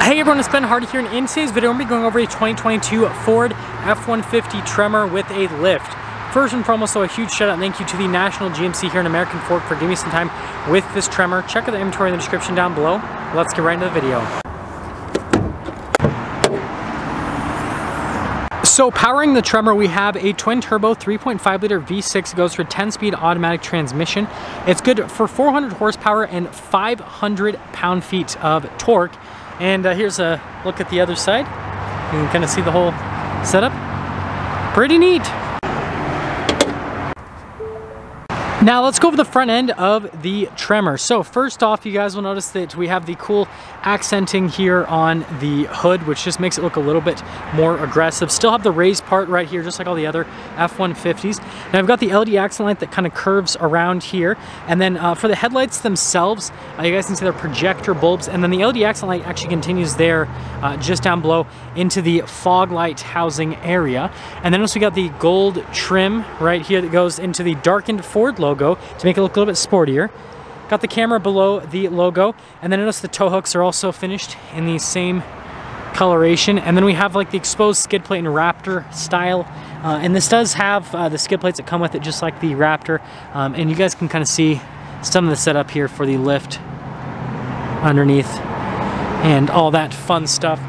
Hey everyone, it's Ben Hardy here, and in today's video I'm going to be going over a 2022 Ford F-150 Tremor with a lift. First and foremost, though, a huge shout out and thank you to the National GMC here in American Ford for giving me some time with this Tremor. Check out the inventory in the description down below. Let's get right into the video. So powering the Tremor, we have a twin-turbo 3.5 liter V6. It goes for a 10-speed automatic transmission. It's good for 400 horsepower and 500 pound-feet of torque. And here's a look at the other side. You can kind of see the whole setup. Pretty neat. Now let's go over the front end of the Tremor. So first off, you guys will notice that we have the cool accenting here on the hood, which just makes it look a little bit more aggressive. Still have the raised part right here, just like all the other F-150s. Now I've got the LED accent light that kind of curves around here. And then for the headlights themselves, you guys can see they're projector bulbs. And then the LED accent light actually continues there, just down below into the fog light housing area. And then also we got the gold trim right here that goes into the darkened Ford logo to make it look a little bit sportier. Got the camera below the logo, and then notice the tow hooks are also finished in the same coloration. And then we have like the exposed skid plate in Raptor style, and this does have the skid plates that come with it, just like the Raptor. And you guys can kind of see some of the setup here for the lift underneath and all that fun stuff.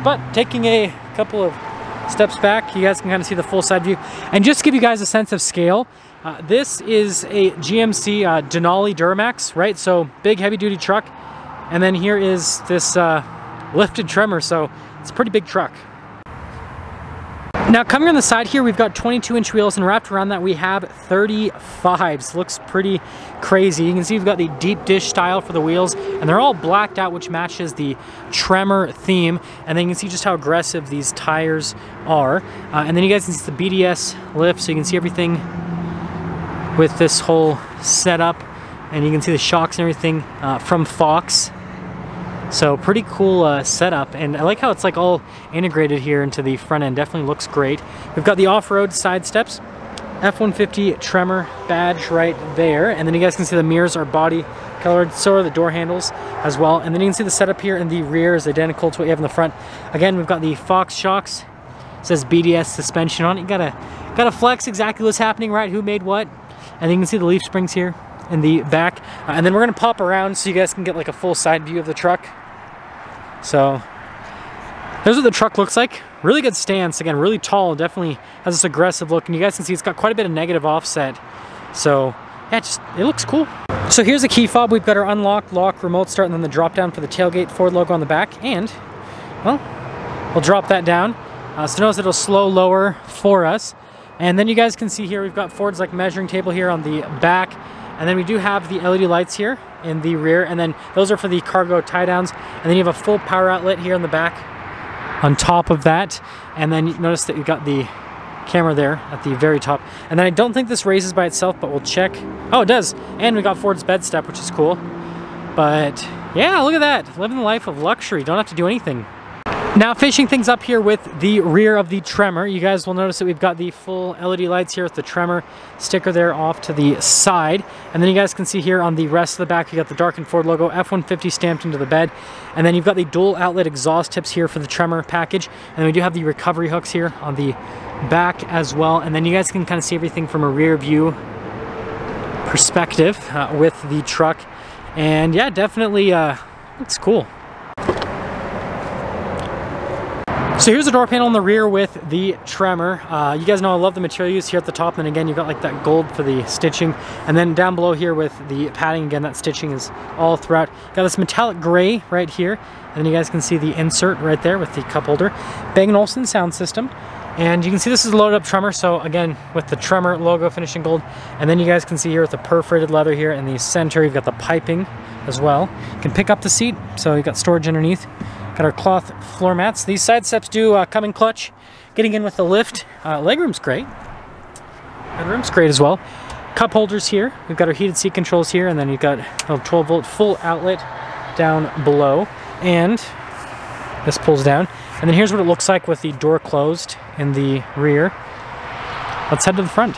But taking a couple of steps back, you guys can kind of see the full side view. And just to give you guys a sense of scale, this is a GMC Denali Duramax, right? So big heavy duty truck. And then here is this lifted Tremor, so it's a pretty big truck. Now coming on the side here, we've got 22-inch wheels, and wrapped around that we have 35s. Looks pretty crazy. You can see we've got the deep dish style for the wheels, and they're all blacked out, which matches the Tremor theme. And then you can see just how aggressive these tires are. And then you guys can see the BDS lift, so you can see everything with this whole setup. And you can see the shocks and everything from Fox. So pretty cool setup, and I like how it's like all integrated here into the front end. Definitely looks great. We've got the off-road side steps, F-150 Tremor badge right there, and then you guys can see the mirrors are body colored, so are the door handles as well. And then you can see the setup here in the rear is identical to what you have in the front. Again, we've got the Fox shocks. It says BDS suspension on it. You gotta flex exactly what's happening, right? Who made what? And then you can see the leaf springs here in the back, and then we're gonna pop around so you guys can get like a full side view of the truck. So there's what the truck looks like. Really good stance, again, really tall, definitely has this aggressive look, and you guys can see it's got quite a bit of negative offset. So yeah, it looks cool. So here's a key fob. We've got our unlock, lock, remote start, and then the drop down for the tailgate, Ford logo on the back. And well, we'll drop that down. So notice it'll slow lower for us. And then you guys can see here we've got Ford's like measuring table here on the back. And then we do have the LED lights here in the rear, and then those are for the cargo tie downs. And then you have a full power outlet here in the back on top of that. And then you notice that you've got the camera there at the very top. And then I don't think this raises by itself, but we'll check. Oh, it does. And we got Ford's bed step, which is cool. But yeah, look at that. Living the life of luxury. Don't have to do anything. Now finishing things up here with the rear of the Tremor, you guys will notice that we've got the full LED lights here with the Tremor sticker there off to the side. And then you guys can see here on the rest of the back, you got the darkened Ford logo, F-150 stamped into the bed. And then you've got the dual outlet exhaust tips here for the Tremor package. And then we do have the recovery hooks here on the back as well. And then you guys can kind of see everything from a rear view perspective with the truck. And yeah, definitely looks cool. So here's the door panel in the rear with the Tremor. You guys know I love the material used here at the top, and again you've got like that gold for the stitching, and then down below here with the padding, again that stitching is all throughout. Got this metallic gray right here, and then you guys can see the insert right there with the cup holder. Bang & Olufsen sound system, and you can see this is a loaded up Tremor, so again with the Tremor logo finished in gold. And then you guys can see here with the perforated leather here in the center, you've got the piping as well. You can pick up the seat, so you've got storage underneath. Got our cloth floor mats. These side steps do come in clutch. Getting in with the lift. Legroom's great. Headroom's great as well. Cup holders here. We've got our heated seat controls here, and then you've got a 12-volt full outlet down below. And this pulls down. And then here's what it looks like with the door closed in the rear. Let's head to the front.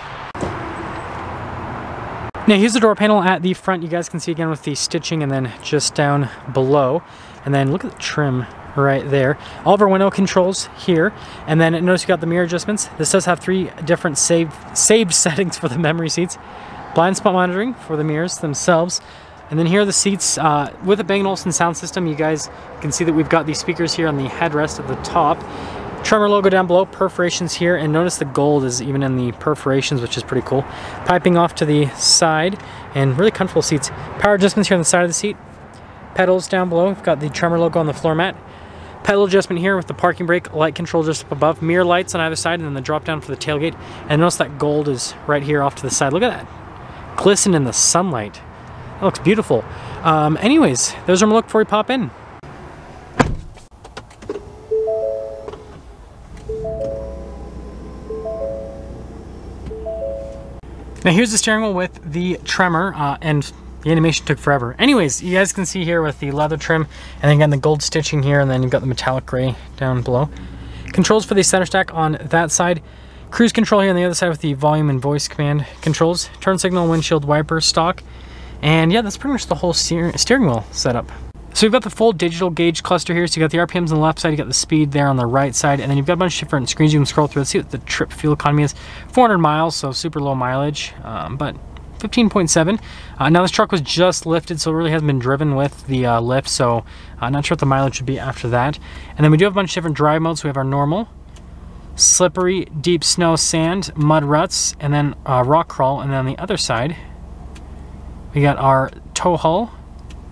Now here's the door panel at the front. You guys can see again with the stitching, and then just down below. And then look at the trim right there. All of our window controls here, and then notice you got the mirror adjustments. This does have 3 different saved settings for the memory seats. Blind spot monitoring for the mirrors themselves. And then here are the seats with a Bang & Olufsen sound system. You guys can see that we've got these speakers here on the headrest at the top. Tremor logo down below, perforations here, and notice the gold is even in the perforations, which is pretty cool. Piping off to the side, and really comfortable seats. Power adjustments here on the side of the seat. Pedals down below, we've got the Tremor logo on the floor mat. Pedal adjustment here with the parking brake, light control just up above, mirror lights on either side, and then the drop down for the tailgate. And notice that gold is right here off to the side. Look at that, glisten in the sunlight. That looks beautiful. Anyways, there's our look before we pop in. Now here's the steering wheel with the Tremor, and the animation took forever. Anyways, you guys can see here with the leather trim, and then again the gold stitching here, and then you've got the metallic gray down below. Controls for the center stack on that side. Cruise control here on the other side with the volume and voice command controls. Turn signal, windshield wiper, stock. And yeah, that's pretty much the whole steering wheel setup. So we've got the full digital gauge cluster here. So you got the RPMs on the left side, you got the speed there on the right side, and then you've got a bunch of different screens you can scroll through. Let's see what the trip fuel economy is. 400 miles, so super low mileage, but 15.7. Now this truck was just lifted, so it really hasn't been driven with the lift, so I'm not sure what the mileage would be after that. And then we do have a bunch of different drive modes. We have our normal, slippery, deep snow, sand, mud ruts, and then rock crawl. And then on the other side, we got our tow haul,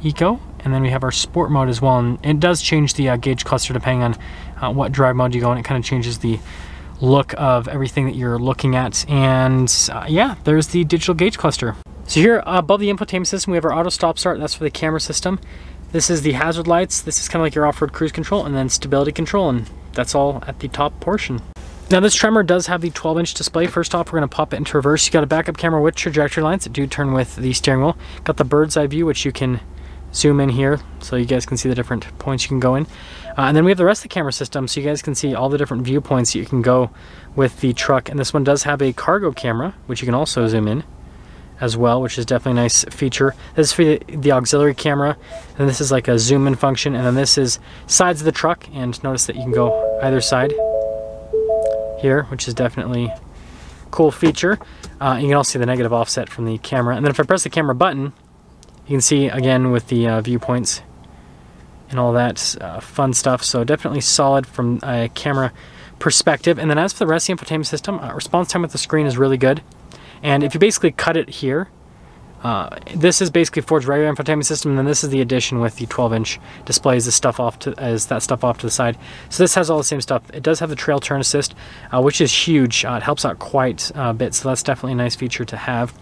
eco, and then we have our sport mode as well. And it does change the gauge cluster depending on what drive mode you go in. It kind of changes the look of everything that you're looking at. And yeah, there's the digital gauge cluster. So here above the infotainment system, we have our auto stop start. That's for the camera system. This is the hazard lights. This is kind of like your off-road cruise control, and then stability control, and that's all at the top portion. Now this Tremor does have the 12-inch display. First off, we're going to pop it into reverse. You got a backup camera with trajectory lines that do turn with the steering wheel. Got the bird's eye view, which you can zoom in here so you guys can see the different points you can go in. And then we have the rest of the camera system, so you guys can see all the different viewpoints that you can go with the truck. And this one does have a cargo camera, which you can also zoom in as well, which is definitely a nice feature. This is for the auxiliary camera, and this is like a zoom in function. And then this is sides of the truck, and notice that you can go either side here, which is definitely a cool feature. You can also see the negative offset from the camera. And then if I press the camera button, you can see again with the viewpoints and all that fun stuff. So definitely solid from a camera perspective. And then as for the rest of the infotainment system, response time with the screen is really good. And if you basically cut it here, this is basically Ford's regular infotainment system, and then this is the addition with the 12-inch displays, that stuff off to the side. So this has all the same stuff. It does have the trail turn assist, which is huge. It helps out quite a bit, so that's definitely a nice feature to have.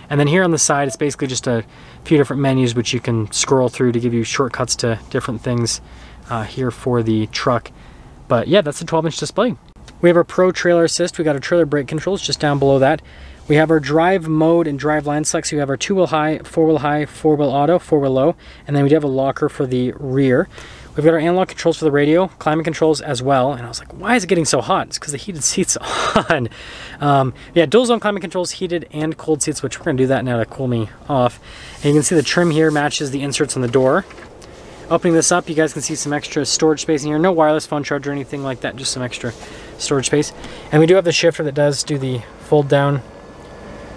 And then here on the side, it's basically just a few different menus which you can scroll through to give you shortcuts to different things here for the truck. But yeah, that's a 12-inch display. We have our Pro Trailer Assist. We got our trailer brake controls just down below that. We have our drive mode and drive line select. So we have our 2-wheel high, 4-wheel auto, 4-wheel low, and then we do have a locker for the rear. We've got our analog controls for the radio, climate controls as well. And I was like, why is it getting so hot? It's because the heated seats on. Yeah, dual zone climate controls, heated and cold seats, which we're going to do that now to cool me off. And you can see the trim here matches the inserts on the door. Opening this up, you guys can see some extra storage space in here. No wireless phone charger or anything like that, just some extra storage space. And we do have the shifter that does do the fold down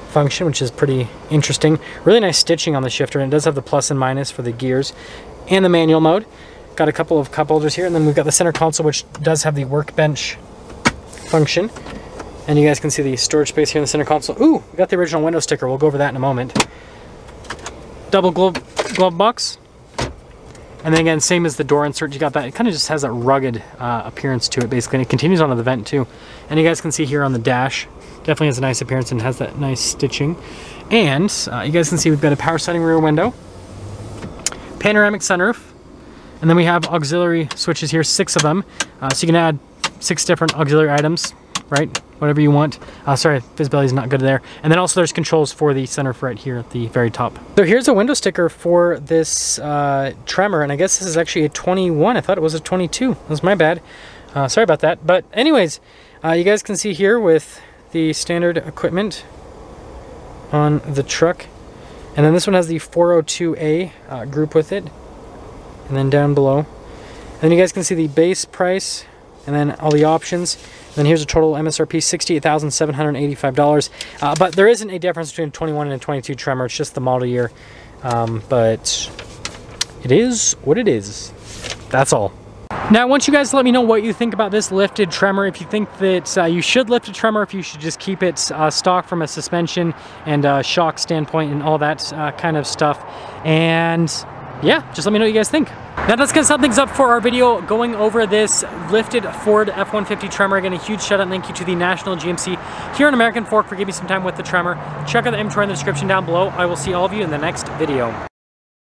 function, which is pretty interesting. Really nice stitching on the shifter, and it does have the plus and minus for the gears and the manual mode. Got a couple of cup holders here, and then we've got the center console, which does have the workbench function. And you guys can see the storage space here in the center console. Ooh, we got the original window sticker. We'll go over that in a moment. Double glove box. And then again, same as the door insert, you got that. It kind of just has that rugged appearance to it, basically. And it continues onto the vent, too. And you guys can see here on the dash, definitely has a nice appearance and has that nice stitching. And you guys can see we've got a power sliding rear window, panoramic sunroof, and then we have auxiliary switches here, 6 of them. So you can add 6 different auxiliary items, right? Whatever you want. Sorry, visibility is not good there. And then also there's controls for the sunroof right here at the very top. So here's a window sticker for this Tremor, and I guess this is actually a 21. I thought it was a 22. That was my bad. Sorry about that. But anyways, you guys can see here with the standard equipment on the truck. And then this one has the 402A group with it. And then down below. And then you guys can see the base price and then all the options. And then here's a total MSRP, $68,785. But there isn't a difference between 21 and 22 Tremor. It's just the model year. But it is what it is. That's all. Now, I want you guys to let me know what you think about this lifted Tremor. If you think that you should lift a Tremor, if you should just keep it stock from a suspension and shock standpoint and all that kind of stuff. And yeah, just let me know what you guys think. Now that's gonna sum things up for our video going over this lifted Ford F-150 Tremor. Again, a huge shout out and thank you to the National GMC here in American Fork for giving me some time with the Tremor. Check out the inventory in the description down below. I will see all of you in the next video.